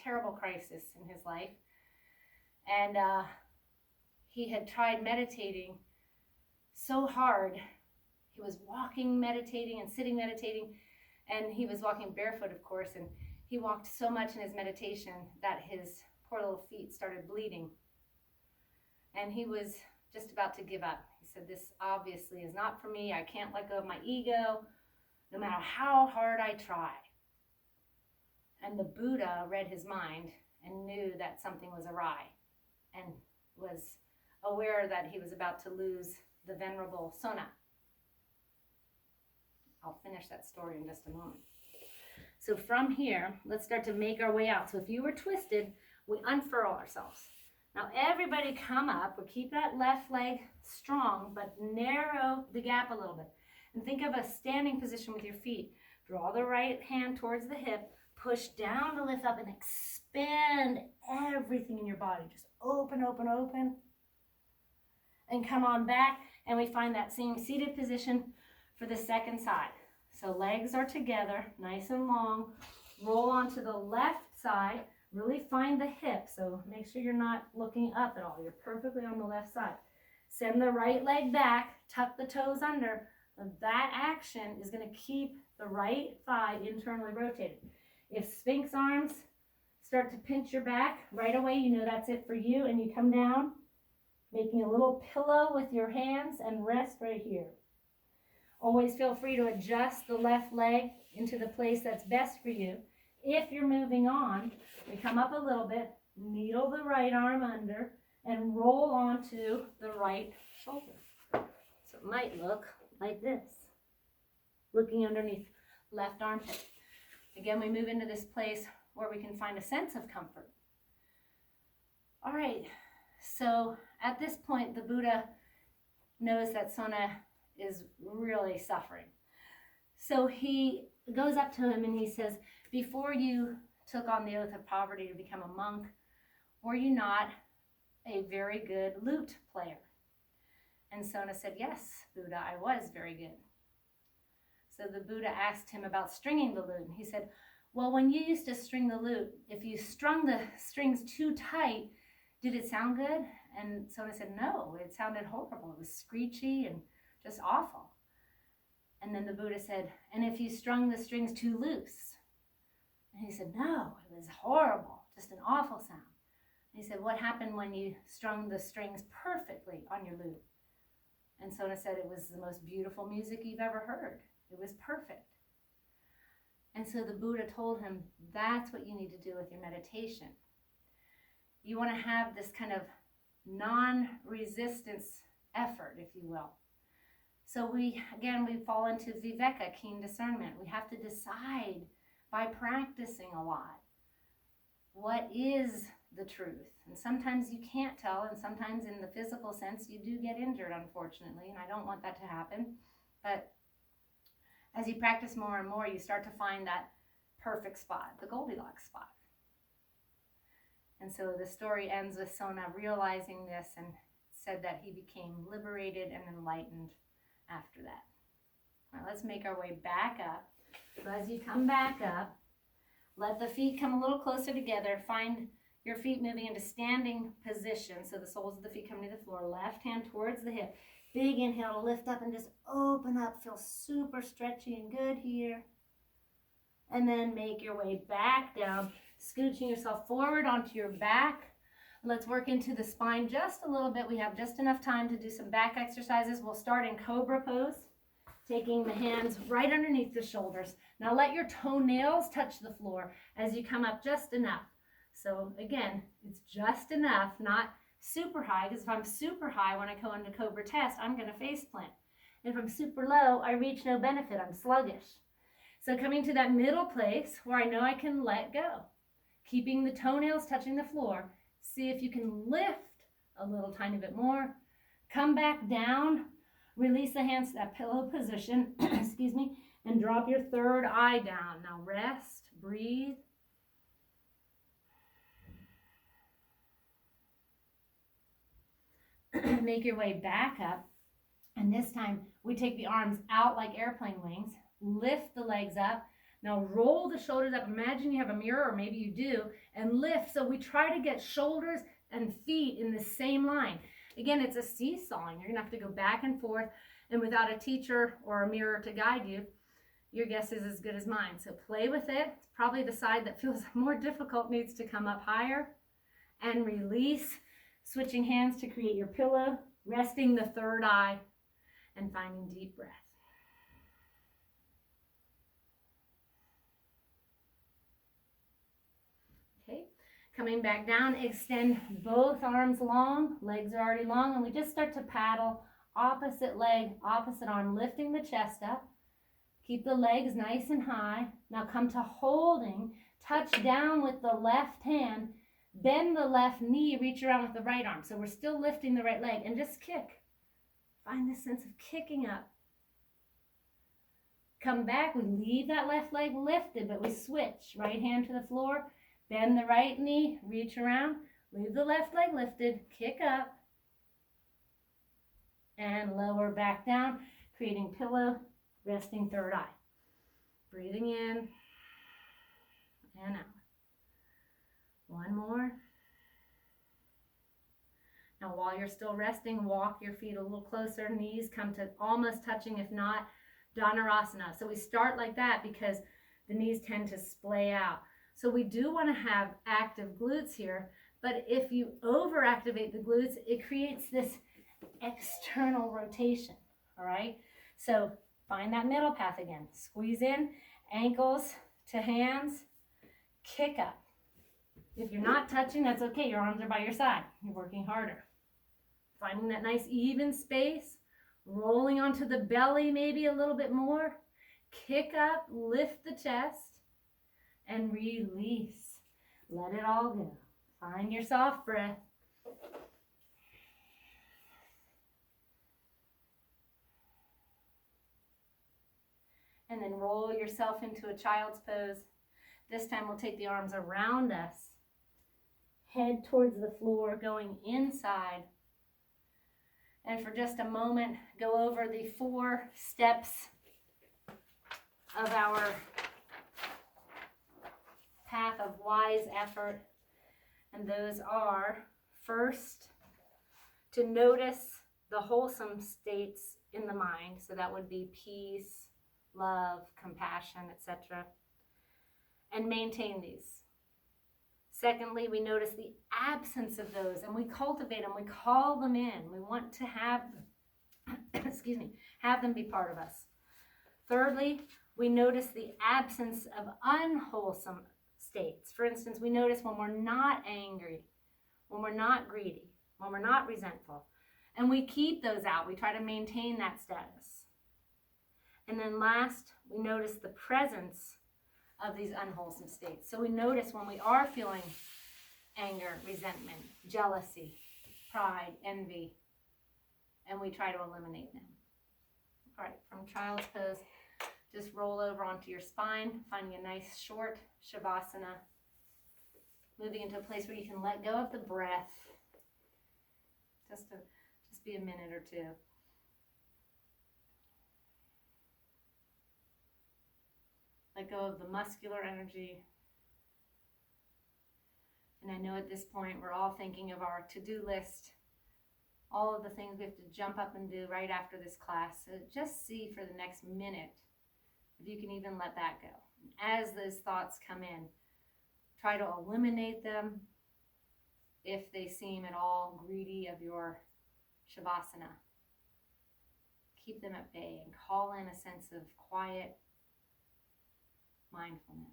terrible crisis in his life. And he had tried meditating so hard. He was walking, meditating, and sitting, meditating. And he was walking barefoot, of course. And he walked so much in his meditation that his poor little feet started bleeding. And he was just about to give up. He said, this obviously is not for me. I can't let go of my ego, no matter how hard I try. And the Buddha read his mind and knew that something was awry and was aware that he was about to lose the Venerable Sona. I'll finish that story in just a moment. So from here, let's start to make our way out. So if you were twisted, we unfurl ourselves. Now everybody come up. We'll keep that left leg strong, but narrow the gap a little bit. And think of a standing position with your feet. Draw the right hand towards the hip. Push down to lift up and expand everything in your body. Just open, open, open. And come on back. And we find that same seated position for the second side. So legs are together, nice and long. Roll onto the left side. Really find the hip. So make sure you're not looking up at all. You're perfectly on the left side. Send the right leg back. Tuck the toes under. That action is going to keep the right thigh internally rotated. If Sphinx arms start to pinch your back, right away you know that's it for you, and you come down, making a little pillow with your hands and rest right here. Always feel free to adjust the left leg into the place that's best for you. If you're moving on, we come up a little bit, needle the right arm under, and roll onto the right shoulder. So it might look like this, looking underneath left armpit. Again, we move into this place where we can find a sense of comfort. All right, so at this point, the Buddha knows that Sona is really suffering. So he goes up to him and he says, before you took on the oath of poverty to become a monk, were you not a very good lute player? And Sona said, yes, Buddha, I was very good. So the Buddha asked him about stringing the lute. And he said, well, when you used to string the lute, if you strung the strings too tight, did it sound good? And Sona said, no, it sounded horrible. It was screechy and just awful. And then the Buddha said, and if you strung the strings too loose? And he said, no, it was horrible, just an awful sound. And he said, what happened when you strung the strings perfectly on your lute? And Sona said, it was the most beautiful music you've ever heard. It was perfect. And so the Buddha told him, that's what you need to do with your meditation. You want to have this kind of non-resistance effort, if you will. So we fall into viveka, keen discernment. We have to decide by practicing a lot what is the truth. And sometimes you can't tell, and sometimes in the physical sense you do get injured, unfortunately, and I don't want that to happen. But as you practice more and more, you start to find that perfect spot, the Goldilocks spot. And so the story ends with Sona realizing this and said that he became liberated and enlightened after that. All right, let's make our way back up. So as you come back up, let the feet come a little closer together. Find your feet moving into standing position. So the soles of the feet coming to the floor. Left hand towards the hip. Big inhale to lift up and just open up. Feel super stretchy and good here. And then make your way back down, scooching yourself forward onto your back. Let's work into the spine just a little bit. We have just enough time to do some back exercises. We'll start in Cobra pose, taking the hands right underneath the shoulders. Now let your toenails touch the floor as you come up just enough. So again, it's just enough, not super high, because if I'm super high when I go into Cobra test, I'm going to face plant. If I'm super low, I reach no benefit. I'm sluggish. So coming to that middle place where I know I can let go, keeping the toenails touching the floor. See if you can lift a little tiny bit more. Come back down. Release the hands to that pillow position, excuse me, and drop your third eye down. Now rest, breathe. Make your way back up. And this time we take the arms out like airplane wings. Lift the legs up. Now roll the shoulders up. Imagine you have a mirror, or maybe you do, and lift. So we try to get shoulders and feet in the same line. Again, it's a seesawing. You're gonna have to go back and forth, and without a teacher or a mirror to guide you, your guess is as good as mine. So play with it. Probably the side that feels more difficult needs to come up higher, and release, switching hands to create your pillow, resting the third eye, and finding deep breath. Okay, coming back down, extend both arms long, legs are already long, and we just start to paddle opposite leg, opposite arm, lifting the chest up. Keep the legs nice and high. Now come to holding, touch down with the left hand, bend the left knee, reach around with the right arm. So we're still lifting the right leg, and just kick. Find this sense of kicking up. Come back, we leave that left leg lifted, but we switch. Right hand to the floor, bend the right knee, reach around, leave the left leg lifted, kick up, and lower back down, creating pillow, resting third eye. Breathing in and out. One more. Now while you're still resting, walk your feet a little closer, knees come to almost touching, if not, Dhanurasana. So we start like that because the knees tend to splay out. So we do want to have active glutes here, but if you overactivate the glutes, it creates this external rotation, all right? So find that middle path again. Squeeze in, ankles to hands, kick up. If you're not touching, that's okay. Your arms are by your side. You're working harder. Finding that nice even space, rolling onto the belly maybe a little bit more. Kick up, lift the chest, and release. Let it all go. Find your soft breath. And then roll yourself into a child's pose. This time we'll take the arms around us. Head towards the floor, going inside. And for just a moment, go over the 4 steps of our path of wise effort. And those are, first, to notice the wholesome states in the mind. So that would be peace, love, compassion, etc. And maintain these. Secondly, we notice the absence of those, and we cultivate them, we call them in. We want to have, excuse me, have them be part of us. Thirdly, we notice the absence of unwholesome states. For instance, we notice when we're not angry, when we're not greedy, when we're not resentful, and we keep those out. We try to maintain that status. And then last, we notice the presence of these unwholesome states. So we notice when we are feeling anger, resentment, jealousy, pride, envy, and we try to eliminate them. All right, from child's pose, just roll over onto your spine, finding a nice short Shavasana, moving into a place where you can let go of the breath, just be a minute or two. Let go of the muscular energy. And I know at this point we're all thinking of our to-do list, all of the things we have to jump up and do right after this class. So just see for the next minute if you can even let that go. As those thoughts come in, try to eliminate them if they seem at all greedy of your Shavasana. Keep them at bay and call in a sense of quiet mindfulness.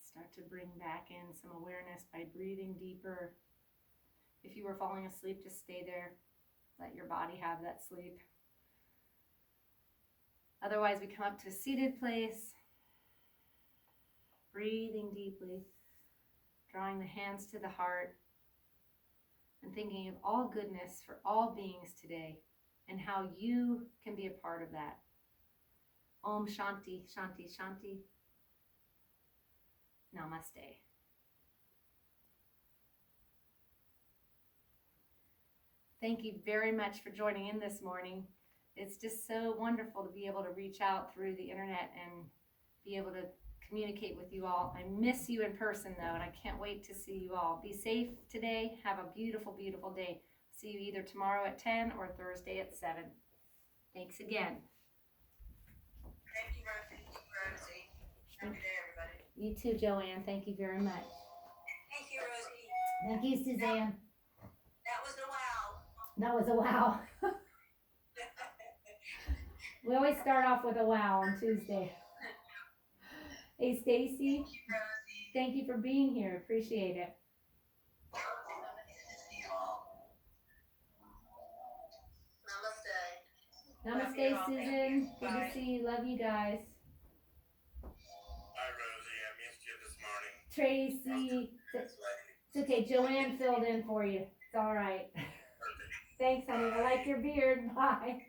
Start to bring back in some awareness by breathing deeper. If you were falling asleep, just stay there. Let your body have that sleep. Otherwise, we come up to a seated place, breathing deeply. drawing the hands to the heart, and thinking of all goodness for all beings today and how you can be a part of that. Om Shanti, Shanti, Shanti. Namaste. Thank you very much for joining in this morning. It's just so wonderful to be able to reach out through the internet and be able to communicate with you all. I miss you in person though, and I can't wait to see you all. Be safe today. Have a beautiful, beautiful day. See you either tomorrow at 10 or Thursday at 7. Thanks again. Thank you, Rosie. Happy day, everybody. You too, Joanne. Thank you very much. Thank you, Rosie. Thank you, Suzanne. That was a wow. That was a wow. We always start off with a wow on Tuesday. Hey, Stacy. Thank you, Rosie. Thank you for being here. Appreciate it. Namaste. Namaste, Susan. Good to see you. Love you guys. Hi, Rosie. I missed you this morning. Tracy. It's okay. Joanne filled in for you. It's all right. Thanks, honey. I like your beard. Bye.